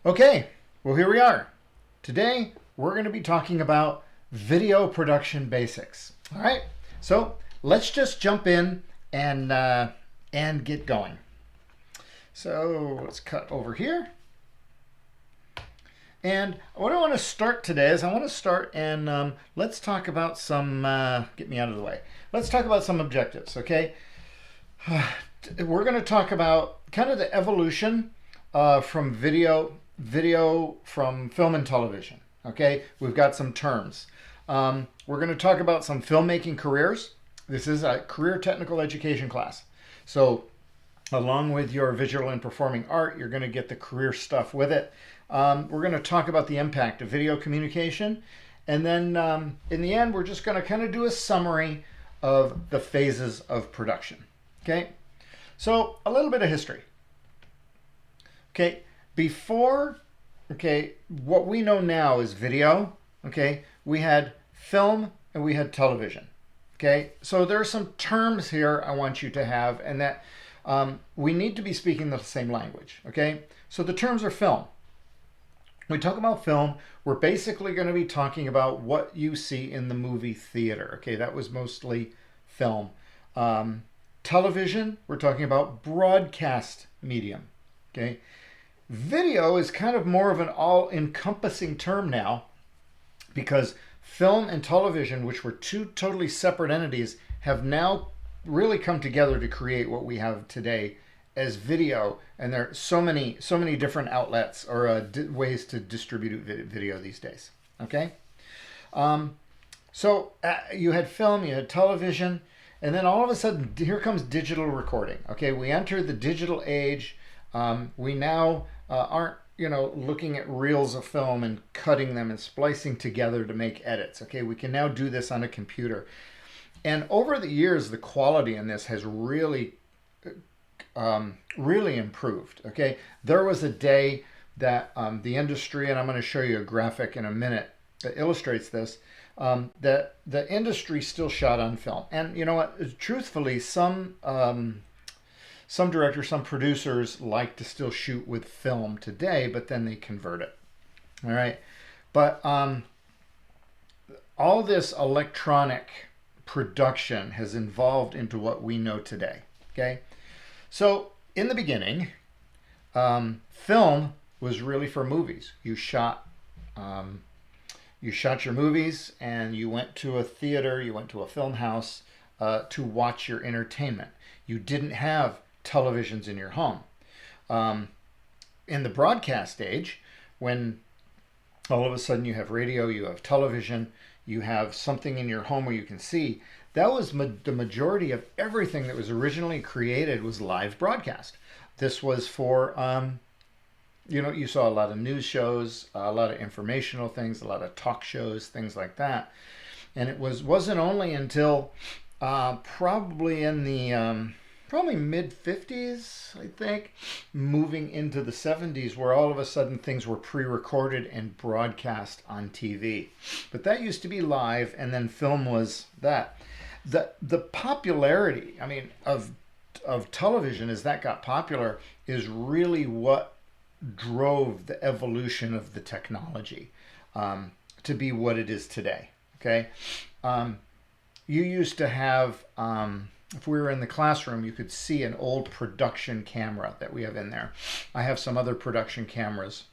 Okay, well, here we are. Today, we're going to be talking about video production basics. All right, so let's just jump in and get going. So let's cut over here. And what I want to start today is I want to start and let's talk about some, get me out of the way. Let's talk about some objectives, okay? We're going to talk about kind of the evolution from video from film and television. Okay, we've got some terms. We're going to talk about some filmmaking careers. This is a career technical education class. So along with your visual and performing art, you're going to get the career stuff with it. We're going to talk about the impact of video communication. And then in the end, we're just going to kind of do a summary of the phases of production. Okay, so a little bit of history. Okay, before, what we know now is video. Okay, we had film and we had television. Okay, so there are some terms here I want you to have, and that we need to be speaking the same language. Okay, so the terms are film. When we talk about film, we're basically going to be talking about what you see in the movie theater. Okay, that was mostly film. Television, we're talking about broadcast medium. Okay, video is kind of more of an all-encompassing term now, because film and television, which were two totally separate entities, have now really come together to create what we have today as video. And there are so many different outlets or ways to distribute video these days. Okay, so you had film, you had television, and then all of a sudden here comes digital recording. Okay, we enter the digital age. We now aren't looking at reels of film and cutting them and splicing together to make edits. Okay, we can now do this on a computer. And over the years, the quality in this has really improved. Okay, there was a day that the industry, and I'm going to show you a graphic in a minute that illustrates this, that the industry still shot on film. And you know what, truthfully, some directors, some producers like to still shoot with film today, but then they convert it. All right, but all this electronic production has evolved into what we know today. Okay, so in the beginning, film was really for movies. You shot your movies, and you went to a theater, you went to a film house to watch your entertainment. You didn't have televisions in your home. In the broadcast age, when all of a sudden you have radio, you have television, you have something in your home where you can see, that was the majority of everything that was originally created was live broadcast. This was for, you saw a lot of news shows, a lot of informational things, a lot of talk shows, things like that. And it wasn't only until probably in the probably mid-50s, I think, moving into the 70s, where all of a sudden things were pre-recorded and broadcast on TV. But that used to be live, and then film was that. The popularity, of television as that got popular is really what drove the evolution of the technology to be what it is today. Okay, you used to have, if we were in the classroom, you could see an old production camera that we have in there. I have some other production cameras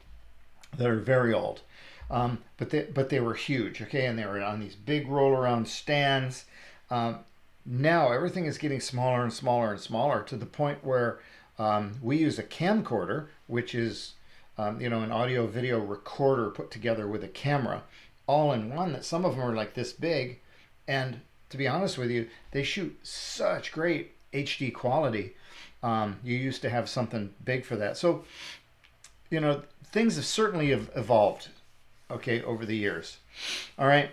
that are very old, but they were huge. Okay, and they were on these big roll around stands. Now everything is getting smaller and smaller and smaller, to the point where we use a camcorder, which is an audio video recorder put together with a camera, all in one, that some of them are like this big. And to be honest with you, they shoot such great HD quality. You used to have something big for that. So, things have certainly evolved, okay, over the years. All right.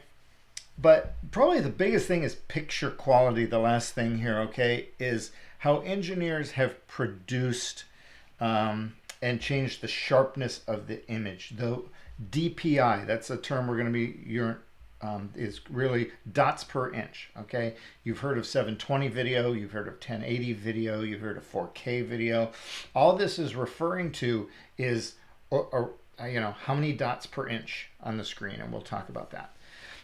But probably the biggest thing is picture quality. The last thing here, okay, is how engineers have produced and changed the sharpness of the image. The DPI, that's a term we're going to be is really dots per inch. Okay, you've heard of 720 video, you've heard of 1080 video, you've heard of 4K video. All this is referring to is you know, how many dots per inch on the screen, and we'll talk about that.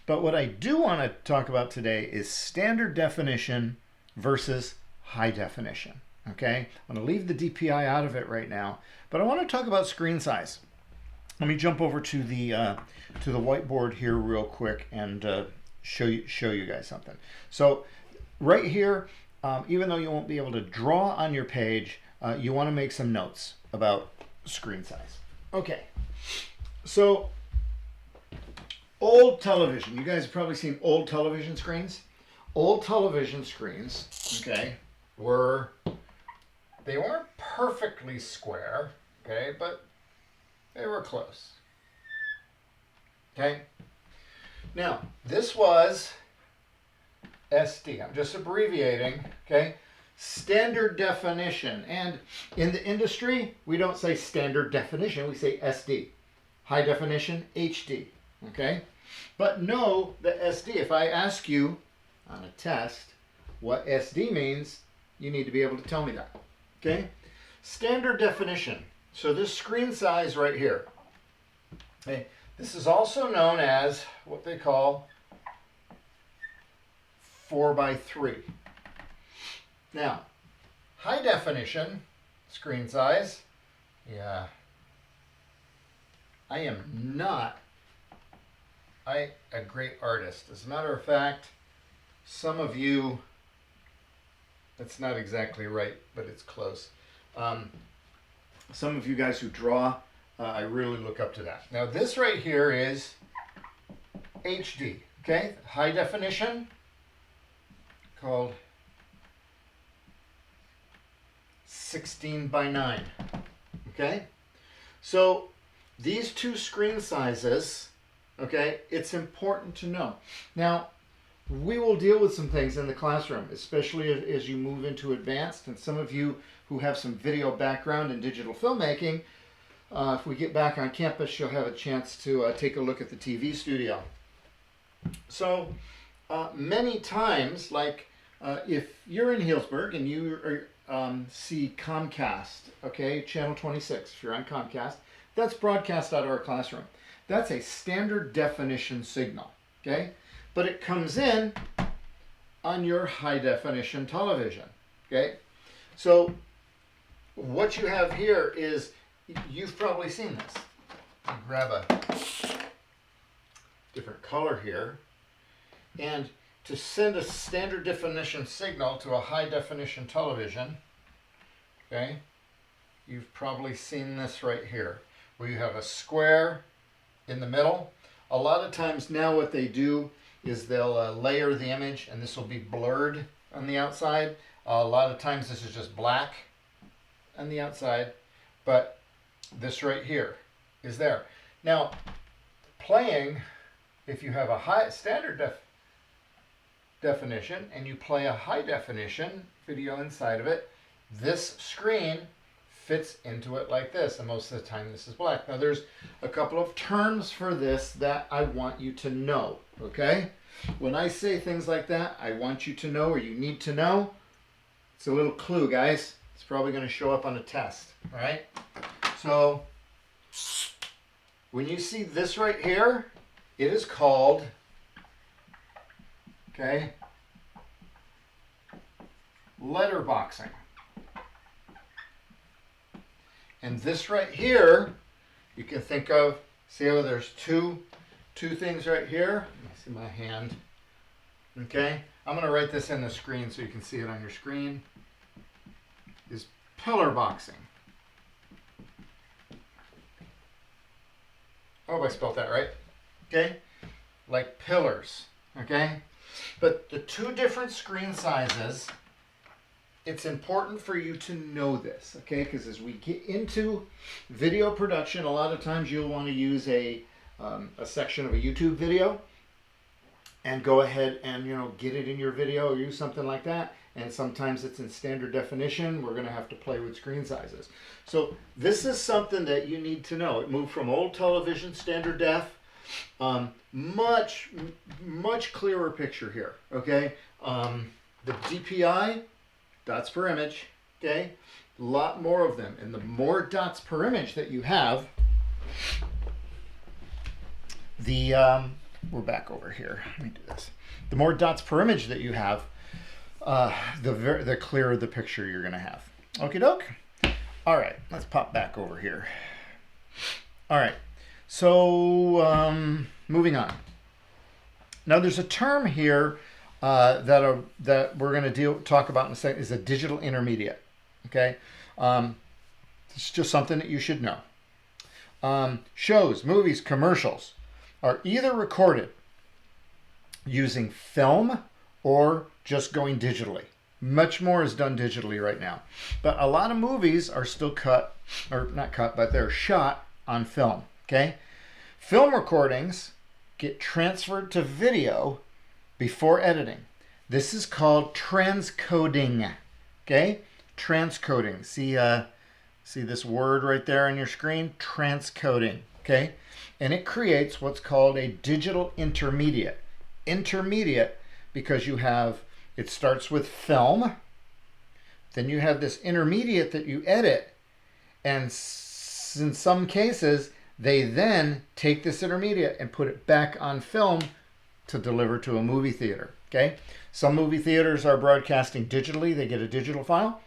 But what I do want to talk about today is standard definition versus high definition. Okay, I'm going to leave the DPI out of it right now, but I want to talk about screen size. Let me jump over to the whiteboard here real quick and show you guys something. So right here, even though you won't be able to draw on your page, you want to make some notes about screen size. Okay, so old television. You guys have probably seen old television screens. Old television screens, okay, they weren't perfectly square, okay, but they were close. Okay. Now, this was SD. I'm just abbreviating, okay? Standard definition. And in the industry, we don't say standard definition, we say SD. High definition, HD, okay? But know the SD. If I ask you on a test what SD means, you need to be able to tell me that, okay? Standard definition. So this screen size right here, okay, this is also known as what they call 4:3. Now, high definition screen size, yeah, I am not a great artist. As a matter of fact, some of you, that's not exactly right, but it's close. Some of you guys who draw, I really look up to that. Now this right here is HD, okay? High definition, called 16:9, okay? So these two screen sizes, okay, it's important to know. Now, we will deal with some things in the classroom, especially as you move into advanced, and some of you who have some video background in digital filmmaking, if we get back on campus, you'll have a chance to take a look at the TV studio. So many times, like if you're in Healdsburg and you see Comcast, okay, channel 26, if you're on Comcast, that's broadcast out of our classroom. That's a standard definition signal, okay? But it comes in on your high definition television, okay? So what you have here is, you've probably seen this. You grab a different color here, and to send a standard definition signal to a high definition television, okay, you've probably seen this right here, where you have a square in the middle. A lot of times now what they do is they'll layer the image, and this will be blurred on the outside. A lot of times this is just black on the outside, but this right here is there. Now, playing, if you have a high standard definition and you play a high definition video inside of it, this screen fits into it like this, and most of the time this is black. Now there's a couple of terms for this that I want you to know, okay? When I say things like that, I want you to know, or you need to know. It's a little clue, guys. It's probably going to show up on a test, all right? So when you see this right here, it is called, okay, letterboxing. And this right here, you can think of, see how there's two things right here? Let me see my hand. Okay, I'm going to write this in the screen so you can see it on your screen. Is pillar boxing. I hope I spelled that right. Okay, like pillars. Okay, but the two different screen sizes, it's important for you to know this, okay? Because as we get into video production, a lot of times you'll want to use a section of a YouTube video and go ahead and, you know, get it in your video or use something like that. And sometimes it's in standard definition. We're going to have to play with screen sizes. So this is something that you need to know. It moved from old television standard def, much clearer picture here, okay? The DPI, dots per image, okay? A lot more of them. And the more dots per image that you have, The we're back over here. Let me do this. The more dots per image that you have, the clearer the picture you're going to have. Okie doke. All right, let's pop back over here. All right, so moving on. Now there's a term here that we're going to talk about in a second, is a digital intermediate. Okay, it's just something that you should know. Shows, movies, commercials are either recorded using film or just going digitally. Much more is done digitally right now. But a lot of movies are still cut, or not cut, but they're shot on film, okay? Film recordings get transferred to video before editing. This is called transcoding, okay? Transcoding. See this word right there on your screen? Transcoding, okay? And it creates what's called a digital intermediate. Intermediate because it starts with film, then you have this intermediate that you edit, and in some cases, they then take this intermediate and put it back on film to deliver to a movie theater, okay? Some movie theaters are broadcasting digitally, they get a digital file.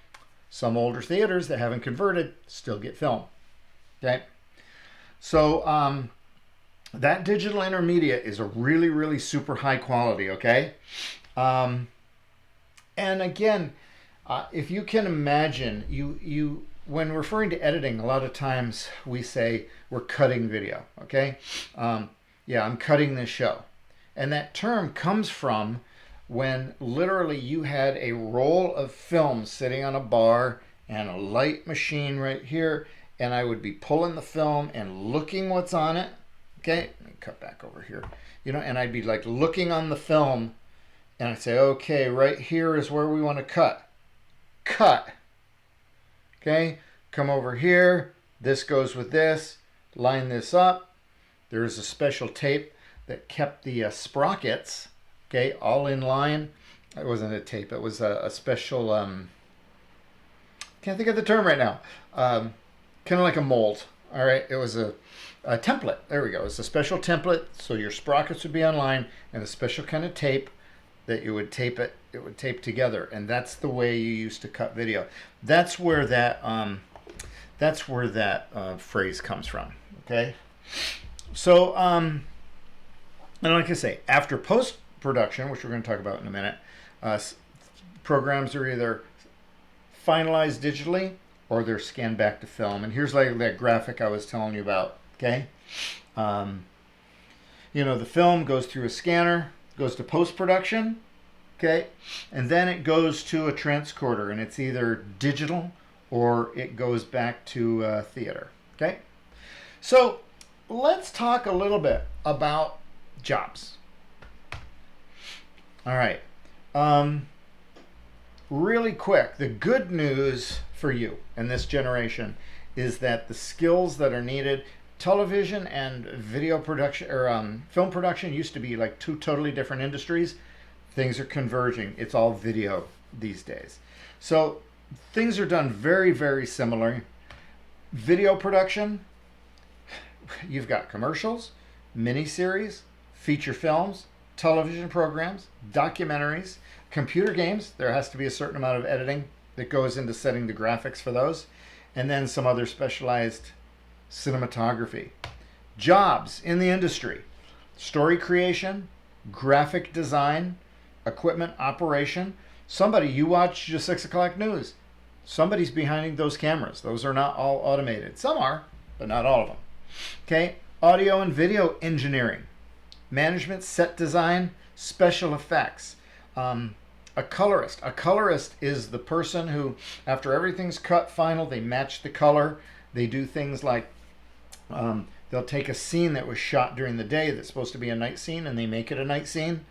Some older theaters that haven't converted still get film, okay? So that digital intermediate is a really, really super high quality, okay? And again, if you can imagine, when referring to editing, a lot of times we say we're cutting video, okay? Yeah, I'm cutting this show. And that term comes from when literally you had a roll of film sitting on a bar and a light machine right here, and I would be pulling the film and looking what's on it, okay? Let me cut back over here. And I'd be like looking on the film, and I'd say, okay, right here is where we want to cut. Cut. Okay, come over here. This goes with this. Line this up. There's a special tape that kept the sprockets, okay, all in line. It wasn't a tape. It was a special, can't think of the term right now. Kind of like a mold. All right, it was a template. There we go. It's a special template, so your sprockets would be on line, and a special kind of tape that you would tape it would tape together, and that's the way you used to cut video. That's where that phrase comes from. Okay, so and like I say, after post production, which we're going to talk about in a minute, programs are either finalized digitally or they're scanned back to film. And here's like that graphic I was telling you about. Okay, the film goes through a scanner, goes to post-production, okay, and then it goes to a transcoder, and it's either digital or it goes back to theater, okay? So let's talk a little bit about jobs. All right, really quick, the good news for you in this generation is that the skills that are needed, television and video production or film production used to be like two totally different industries. Things are converging. It's all video these days. So things are done very, very similar. Video production, you've got commercials, miniseries, feature films, television programs, documentaries, computer games. There has to be a certain amount of editing that goes into setting the graphics for those, and then some other specialized cinematography. Jobs in the industry: story creation, graphic design, equipment operation. You watch your 6 o'clock news. Somebody's behind those cameras. Those are not all automated. Some are, but not all of them. Okay, audio and video engineering, management, set design, special effects. A colorist. A colorist is the person who, after everything's cut final, they match the color. They do things like they'll take a scene that was shot during the day that's supposed to be a night scene, and they make it a night scene.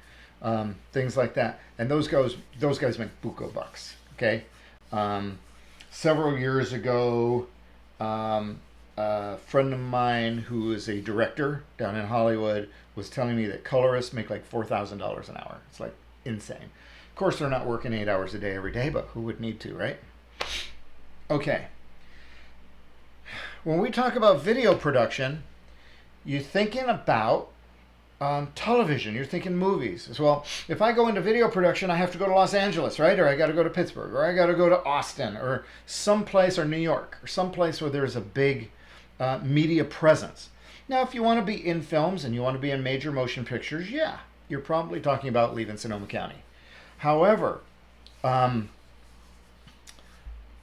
Things like that. And those guys make buco bucks. Okay. Several years ago, a friend of mine who is a director down in Hollywood was telling me that colorists make like $4,000 an hour. It's like insane. Of course, they're not working 8 hours a day every day, but who would need to, right? Okay. when we talk about video production, you're thinking about television. You're thinking movies as well. If I go into video production, I have to go to Los Angeles, right? Or I got to go to Pittsburgh, or I got to go to Austin, or someplace, or New York, or someplace where there's a big media presence. Now, if you want to be in films and you want to be in major motion pictures, yeah, you're probably talking about leaving Sonoma County. However,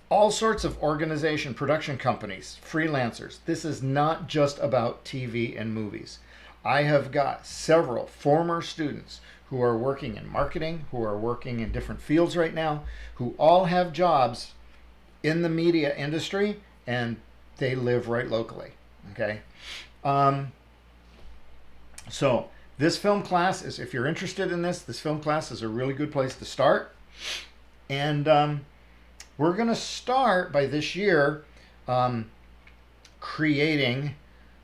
all sorts of organization, production companies, freelancers. This is not just about TV and movies. I have got several former students who are working in marketing, who are working in different fields right now, who all have jobs in the media industry, and they live right locally. Okay? So this film class is, if you're interested in this film class is a really good place to start. And we're going to start by this year creating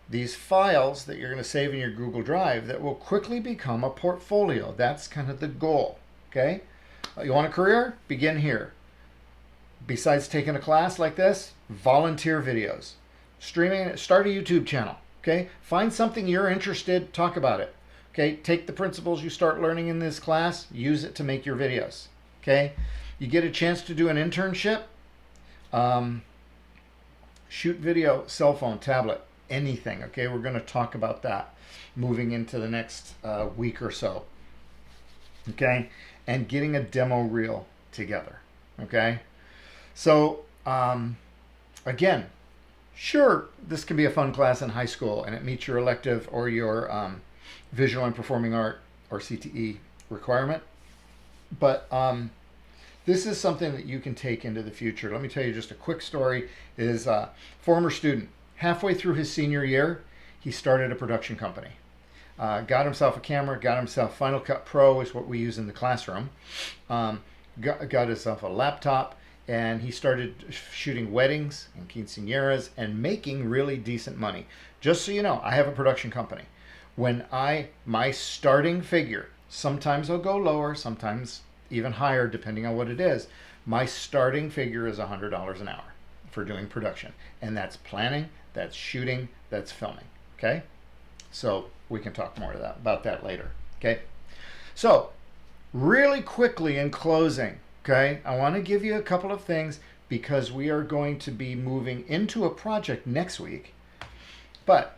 these files that you're going to save in your Google Drive that will quickly become a portfolio. That's kind of the goal. Okay? You want a career? Begin here. Besides taking a class like this, volunteer videos. Streaming, start a YouTube channel. Okay? Find something you're interested, talk about it. Okay? Take the principles you start learning in this class, use it to make your videos. Okay? You get a chance to do an internship, shoot video, cell phone, tablet, anything. Okay, we're going to talk about that moving into the next week or so. Okay, and getting a demo reel together. Okay, so again, sure, this can be a fun class in high school and it meets your elective or your visual and performing art or CTE requirement, but this is something that you can take into the future. Let me tell you just a quick story. Is a former student. Halfway through his senior year, he started a production company. Got himself a camera, got himself Final Cut Pro, is what we use in the classroom. Got himself a laptop, and he started shooting weddings and quinceañeras and making really decent money. Just so you know, I have a production company. When my starting figure, sometimes I'll go lower, sometimes even higher depending on what it is. My starting figure is $100 an hour for doing production. And that's planning, that's shooting, that's filming. Okay? So we can talk more about that later. Okay? So really quickly in closing, okay, I want to give you a couple of things because we are going to be moving into a project next week. But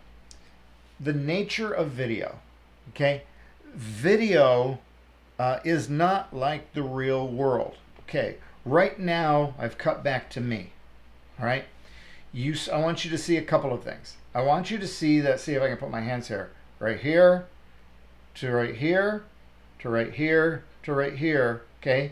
the nature of video, okay? Video is not like the real world. Okay, right now I've cut back to me. All right, I want you to see a couple of things. I want you to see that. See if I can put my hands here. Right here, to right here, to right here, to right here. Okay,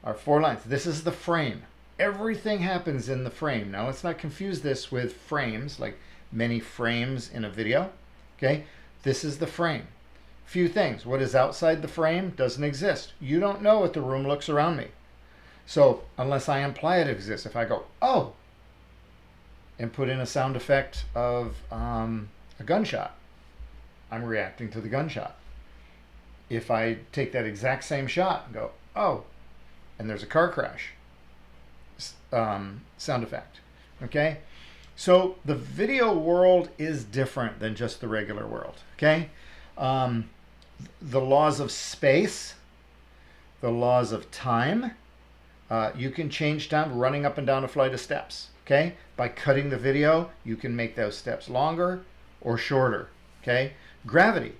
our 4 lines. This is the frame. Everything happens in the frame. Now let's not confuse this with frames, like many frames in a video. Okay, this is the frame. Few things. What is outside the frame doesn't exist. You don't know what the room looks around me. So unless I imply it exists, if I go, oh, and put in a sound effect of a gunshot, I'm reacting to the gunshot. If I take that exact same shot and go, oh, and there's a car crash, sound effect. Okay? So the video world is different than just the regular world. Okay? The laws of space, the laws of time. You can change time running up and down a flight of steps. Okay? By cutting the video, you can make those steps longer or shorter. Okay? Gravity.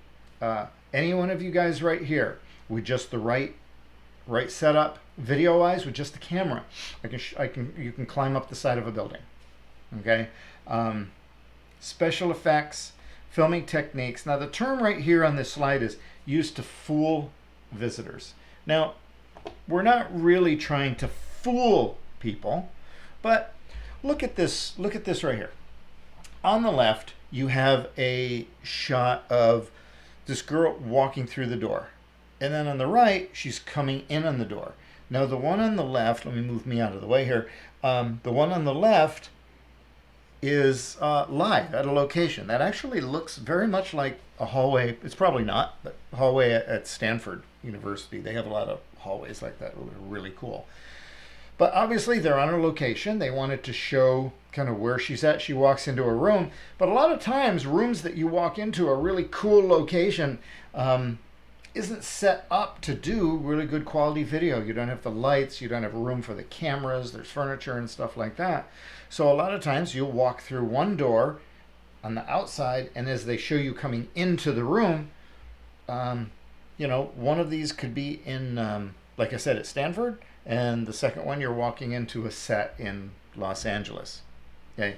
Any one of you guys right here with just the right setup, video-wise, with just the camera, you can climb up the side of a building. Okay? Special effects, filming techniques. Now the term right here on this slide is used to fool visitors. Now, we're not really trying to fool people, but look at this right here. On the left, you have a shot of this girl walking through the door. And then on the right, she's coming in on the door. Now the one on the left, let me move me out of the way here. The one on the left is live at a location that actually looks very much like a hallway. It's probably not, but a hallway at Stanford University. They have a lot of hallways like that. They're really cool. But obviously they're on a location. They wanted to show kind of where she's at. She walks into a room. But a lot of times, rooms that you walk into, a really cool location, isn't set up to do really good quality video. You don't have the lights, you don't have room for the cameras, there's furniture and stuff like that. So a lot of times you'll walk through one door on the outside, and as they show you coming into the room, one of these could be in, like I said, at Stanford, and the second one you're walking into a set in Los Angeles. Okay,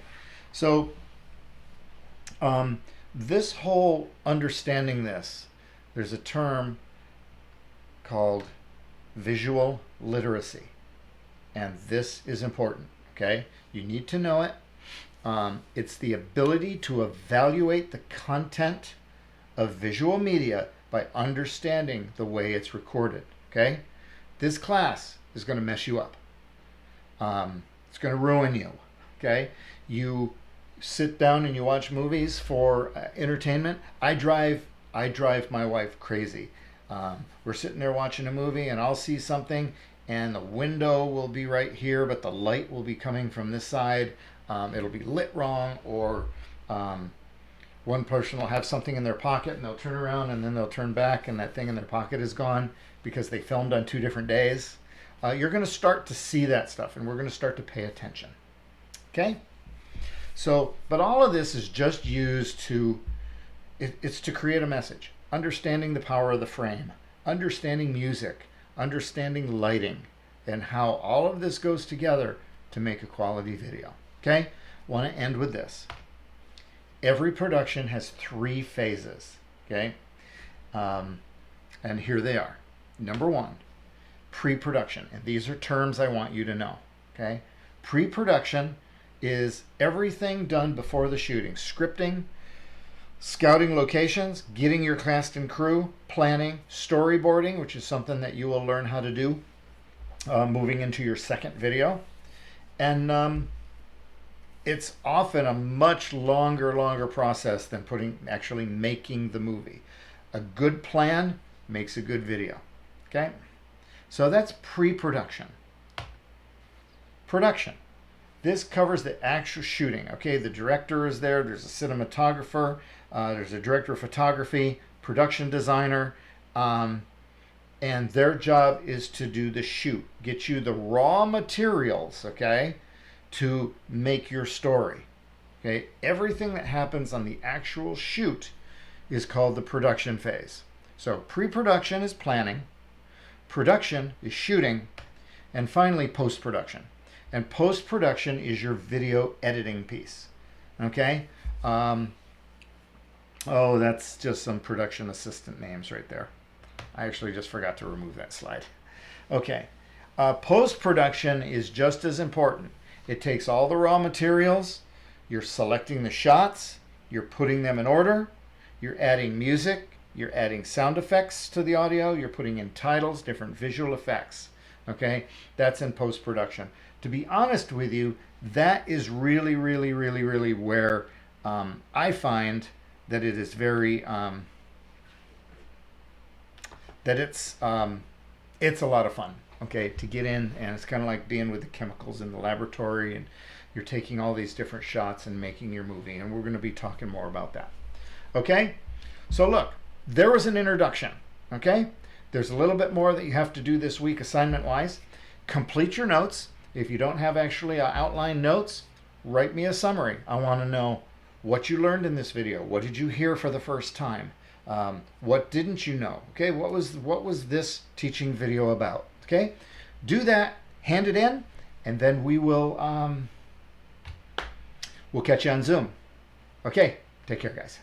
so this whole understanding this, there's a term called visual literacy, and this is important. Okay, you need to know it. It's the ability to evaluate the content of visual media by understanding the way it's recorded. Okay, this class is going to mess you up. It's going to ruin you. Okay, you sit down and you watch movies for entertainment. I drive my wife crazy. We're sitting there watching a movie, and I'll see something, and the window will be right here, but the light will be coming from this side. It'll be lit wrong, or one person will have something in their pocket, and they'll turn around, and then they'll turn back, and that thing in their pocket is gone because they filmed on 2 different days. You're going to start to see that stuff, and we're going to start to pay attention. Okay? So, but all of this is just used to, it's to create a message. Understanding the power of the frame, understanding music, understanding lighting, and how all of this goes together to make a quality video. Okay? Want to end with this. Every production has 3 phases. Okay? And here they are. Number 1, pre-production. And these are terms I want you to know. Okay? Pre-production is everything done before the shooting. Scripting, scouting locations, getting your cast and crew, planning, storyboarding, which is something that you will learn how to do moving into your second video. And it's often a much longer process than actually making the movie. A good plan makes a good video. Okay? So that's pre-production. Production. This covers the actual shooting. Okay, the director is there, there's a cinematographer, there's a director of photography, production designer, and their job is to do the shoot, get you the raw materials, okay, to make your story. Okay, everything that happens on the actual shoot is called the production phase. So pre-production is planning, production is shooting, and finally post-production. And post-production is your video editing piece. Okay? That's just some production assistant names right there. I actually just forgot to remove that slide. Okay. Post-production is just as important. It takes all the raw materials, you're selecting the shots, you're putting them in order, you're adding music, you're adding sound effects to the audio, you're putting in titles, different visual effects. Okay? That's in post-production. To be honest with you, that is really where I find that it is very it's a lot of fun. Okay, to get in, and it's kind of like being with the chemicals in the laboratory, and you're taking all these different shots and making your movie, and we're going to be talking more about that. Okay, so look, there was an introduction. Okay, there's a little bit more that you have to do this week assignment wise. Complete your notes. If you don't have actually outline notes, write me a summary. I want to know what you learned in this video. What did you hear for the first time? What didn't you know? Okay, what was this teaching video about? Okay, do that, hand it in, and then we'll catch you on Zoom. Okay, take care, guys.